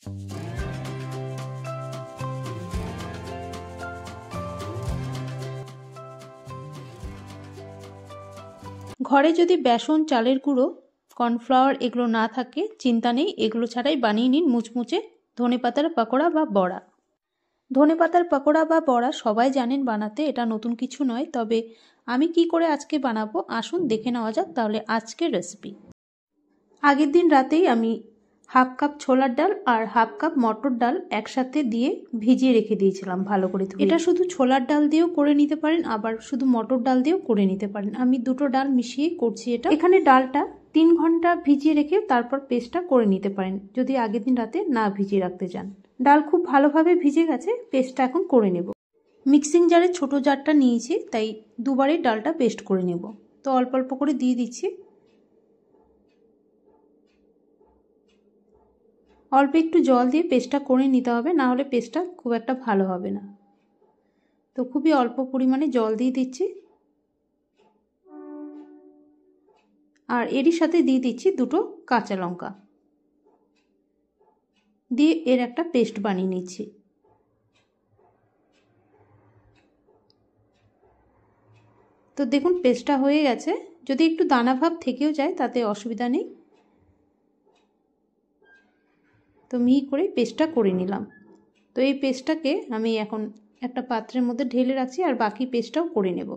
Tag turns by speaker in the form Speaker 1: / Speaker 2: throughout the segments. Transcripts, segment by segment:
Speaker 1: ঘরে যদি বেসন, চালের গুঁড়ো, কর্নফ্লাওয়ার এগুলো না থাকে চিন্তা নেই, এগুলো ছাড়াই বানিয়ে নিন মুচমুচে ধনেপাতার পকোড়া বা বড়া। ধনেপাতার পকোড়া বা বড়া সবাই জানেন বানাতে, এটা নতুন কিছু নয়। তবে আমি কি করে আজকে বানাবো আসুন দেখে নেওয়া যাক তাহলে আজকের রেসিপি। আগের দিন রাতেই আমি হাফ কাপ ছোলার ডাল আর হাফ কাপ মটর ডাল একসাথে দিয়ে ভিজিয়ে রেখে দিয়েছিলাম ভালো করে ধুয়ে। এটা শুধু ছোলার ডাল দিয়েও করে নিতে পারেন, আবার শুধু মটর ডাল দিয়েও করে নিতে পারেন। আমি দুটো ডাল মিশিয়ে করছি এটা। এখানে ডালটা 3 ঘন্টা ভিজিয়ে রেখে তারপর পেস্টটা করে নিতে পারেন যদি আগের দিন রাতে না ভিজিয়ে রাখতে চান। ডাল খুব ভালোভাবে ভিজে গেছে, পেস্টটা এখন করে নেব। মিক্সিং জারে ছোট জারটা নিয়েছি, তাই দুবারে ডালটা পেস্ট করে নেব। তো অল্প অল্প করে দিয়ে দিচ্ছি। অল্প একটু জল দিয়ে পেস্টটা করে নিতে হবে, না হলে পেস্টটা খুব একটা ভালো হবে না। তো খুবই অল্প পরিমাণে জল দিয়ে দিচ্ছি, আর এরই সাথে দিয়ে দিচ্ছি দুটো কাঁচা লঙ্কা দিয়ে এর একটা পেস্ট বানিয়ে নিচ্ছি। তো দেখুন পেস্টটা হয়ে গেছে। যদি একটু দানা ভাব থেকেও যায় তাতে অসুবিধা নেই। তো মিহি করে পেস্টটা করে নিলাম। তো এই পেস্টটাকে আমি এখন একটা পাত্রের মধ্যে ঢেলে রাখছি আর বাকি পেস্টটাও করে নেব।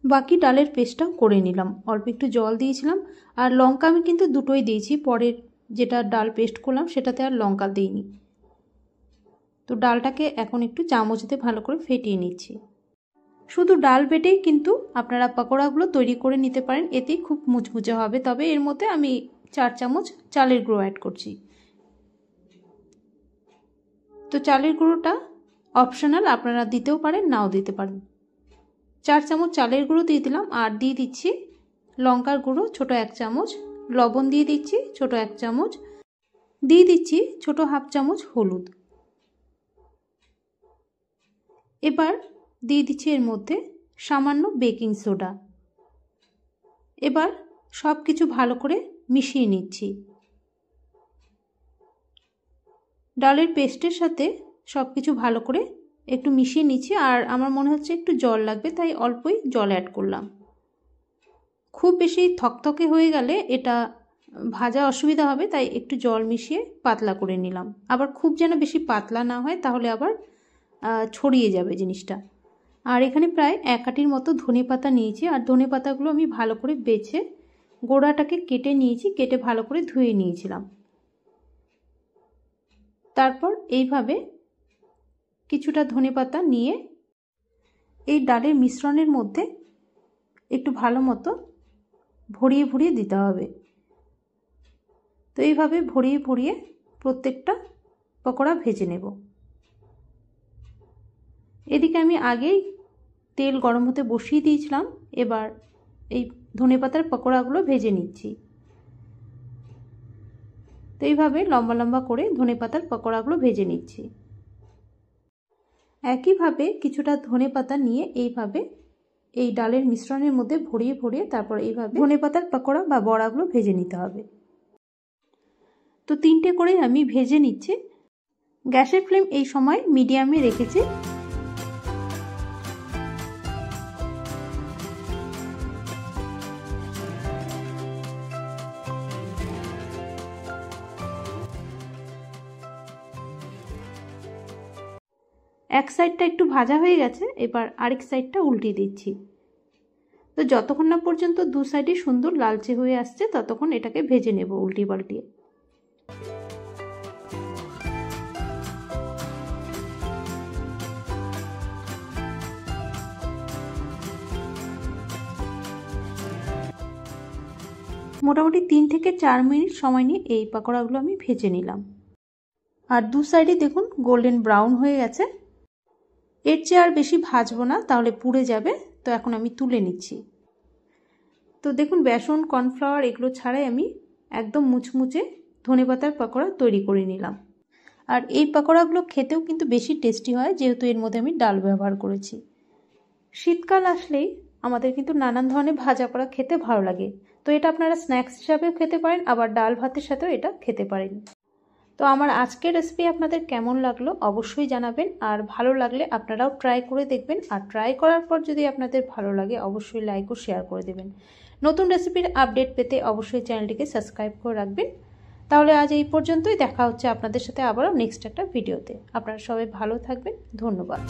Speaker 1: বাকি ডালের পেস্টটাও করে নিলাম। অল্প একটু জল দিয়েছিলাম, আর লঙ্কা আমি কিন্তু দুটোই দিয়েছি। পরের যেটা ডাল পেস্ট করলাম সেটাতে আর লঙ্কা দিইনি। তো ডালটাকে এখন একটু চামচ দিয়ে ভালো করে ফেটিয়ে নিচ্ছি। শুধু ডাল বেটেই কিন্তু আপনারা পকোড়াগুলো তৈরি করে নিতে পারেন, এতেই খুব মুচমুচে হবে। তবে এর মধ্যে আমি 4 চামচ চালের গুঁড়ো অ্যাড করছি। তো চালের গুঁড়োটা অপশনাল, আপনারা দিতেও পারেন নাও দিতে পারেন। 4 চামচ চালের গুঁড়ো দিয়ে দিলাম, আর দিয়ে দিচ্ছি লঙ্কার গুঁড়ো ছোট 1 চামচ, লবণ দিয়ে দিচ্ছি ছোট 1 চামচ, দিয়ে দিচ্ছি ছোট হাফ চামচ হলুদ। এবার দিয়ে দিচ্ছি এর মধ্যে সামান্য বেকিং সোডা। এবার সব কিছু ভালো করে মিশিয়ে নিচ্ছি। ডালের পেস্টের সাথে সব কিছু ভালো করে একটু মিশিয়ে নিচ্ছি, আর আমার মনে হচ্ছে একটু জল লাগবে, তাই অল্পই জল অ্যাড করলাম। খুব বেশি থকথকে হয়ে গেলে এটা ভাজা অসুবিধা হবে, তাই একটু জল মিশিয়ে পাতলা করে নিলাম। আবার খুব যেন বেশি পাতলা না হয়, তাহলে আবার ছড়িয়ে যাবে জিনিসটা। আর এখানে প্রায় 1 আটির মতো ধনেপাতা নিয়েছি, আর ধনেপাতাগুলো আমি ভালো করে বেছে গোড়াটাকে কেটে নিয়েছি, কেটে ভালো করে ধুয়ে নিয়েছিলাম। তারপর এইভাবে কিছুটা ধনেপাতা নিয়ে এই ডালের মিশ্রণের মধ্যে একটু ভালো মতো ভরিয়ে ভরিয়ে দিতে হবে। তো এইভাবে ভরিয়ে ভরিয়ে প্রত্যেকটা পকোড়া ভেজে নেব। এদিকে আমি আগেই তেল গরম হতে বসিয়ে দিয়েছিলাম, এবার এই ধনেপাতার পকোড়াগুলো ভেজে নিচ্ছি। তো এইভাবে লম্বা লম্বা করে ধনেপাতার পকোড়াগুলো ভেজে নিচ্ছি। একইভাবে কিছুটা ধনেপাতা নিয়ে এইভাবে এই ডালের মিশ্রণের মধ্যে ভরিয়ে ভরিয়ে তারপর এইভাবে ধনেপাতার পকোড়া বা বড়াগুলো ভেজে নিতে হবে। তো 3টে করে আমি ভেজে নিচ্ছি। গ্যাসের ফ্লেম এই সময় মিডিয়ামে রেখেছি। এক সাইডটা একটু ভাজা হয়ে গেছে, এবার আরেক সাইডটা উল্টিয়ে দিচ্ছি। তো যতক্ষণ না পর্যন্ত দু সাইডে সুন্দর লালচে হয়ে আসছে ততক্ষণ এটাকে ভেজে নেব উল্টিয়ে পাল্টিয়ে। মোটামুটি 3 থেকে 4 মিনিট সময় নিয়ে এই পকোড়াগুলো আমি ভেজে নিলাম। আর দু সাইডে দেখুন গোল্ডেন ব্রাউন হয়ে গেছে। এর চেয়ে আর বেশি ভাজবো না, তাহলে পুড়ে যাবে। তো এখন আমি তুলে নিচ্ছি। তো দেখুন বেসন কর্নফ্লাওয়ার এগুলো ছাড়াই আমি একদম মুচমুচে ধনেপাতার পকোড়া তৈরি করে নিলাম। আর এই পকোড়াগুলো খেতেও কিন্তু বেশি টেস্টি হয়, যেহেতু এর মধ্যে আমি ডাল ব্যবহার করেছি। শীতকাল আসলেই আমাদের কিন্তু নানান ধরনের ভাজা করা খেতে ভালো লাগে। তো এটা আপনারা স্ন্যাক্স হিসাবেও খেতে পারেন, আবার ডাল ভাতের সাথেও এটা খেতে পারেন। তো আমার আজকের রেসিপি আপনাদের কেমন লাগলো অবশ্যই জানাবেন। আর ভালো লাগলে আপনারাও ট্রাই করে দেখবেন। আর ট্রাই করার পর যদি আপনাদের ভালো লাগে অবশ্যই লাইক ও শেয়ার করে দেবেন। নতুন রেসিপির আপডেট পেতে অবশ্যই চ্যানেলটিকে সাবস্ক্রাইব করে রাখবেন। তাহলে আজ এই পর্যন্তই। দেখা হচ্ছে আপনাদের সাথে আবারও নেক্সট একটা ভিডিওতে। আপনারা সবাই ভালো থাকবেন। ধন্যবাদ।